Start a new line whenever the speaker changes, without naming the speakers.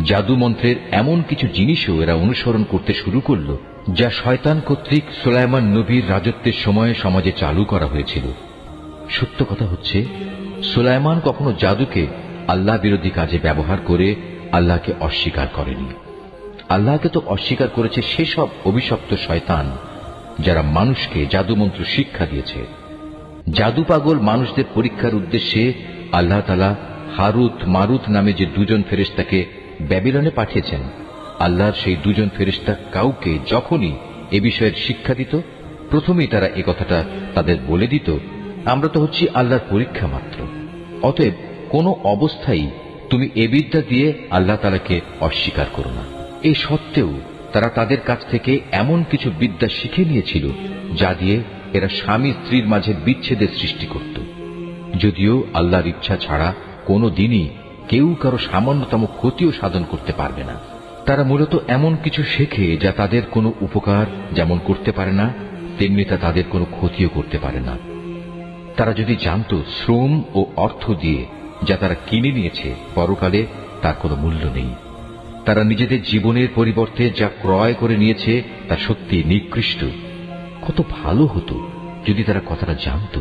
জাদু মন্ত্রের এমন কিছু জিনিসও এরা অনুসরণ করতে শুরু করল যা শয়তান কর্তৃক সুলাইমান নবীর রাজত্বের সময়ে সমাজে চালু করা হয়েছিল। সত্য কথা হচ্ছে, সুলাইমান কখনো জাদুকে আল্লাহ বিরোধী কাজে ব্যবহার করে আল্লাহকে অস্বীকার করেনি। আল্লাহকে তো অস্বীকার করেছে সেসব অভিশপ্ত শয়তান যারা মানুষকে জাদুমন্ত্র শিক্ষা দিয়েছে। জাদু পাগল মানুষদের পরীক্ষার উদ্দেশ্যে আল্লাহ তাআলা হারুত মারুত নামে যে দুজন ফেরেশতাকে ব্যাবিলনে পাঠিয়েছেন, আল্লাহর সেই দুজন ফেরেশতা কাউকে যখনই এ বিষয়ের শিক্ষা দিত, প্রথমেই তারা এ কথাটা তাদের বলে দিত, আমরা তো হচ্ছি আল্লাহর পরীক্ষা মাত্র। অতএব কোনো অবস্থায় তুমি এ বিদ্যা দিয়ে আল্লাহ তাআলাকে অস্বীকার করো না। এই সত্ত্বেও তারা তাদের কাছ থেকে এমন কিছু বিদ্যা শিখে নিয়েছিল যা দিয়ে এরা স্বামী স্ত্রীর মাঝে বিচ্ছেদের সৃষ্টি করত। যদিও আল্লাহর ইচ্ছা ছাড়া কোনো দিনই কেউ কারো সামান্যতম ক্ষতিও সাধন করতে পারবে না। তারা মূলত এমন কিছু শেখে যা তাদের কোনো উপকার যেমন করতে পারে না, তেমনি তা তাদের কোনো ক্ষতিও করতে পারে না। তারা যদি জানত শ্রম ও অর্থ দিয়ে যা তারা কিনে নিয়েছে পরকালে তার কোনো মূল্য নেই, তারা নিজেদের জীবনের পরিবর্তে যা ক্রয় করে নিয়েছে তা সত্যি নিকৃষ্ট। কত ভালো হতো যদি তারা কথাটা জানত।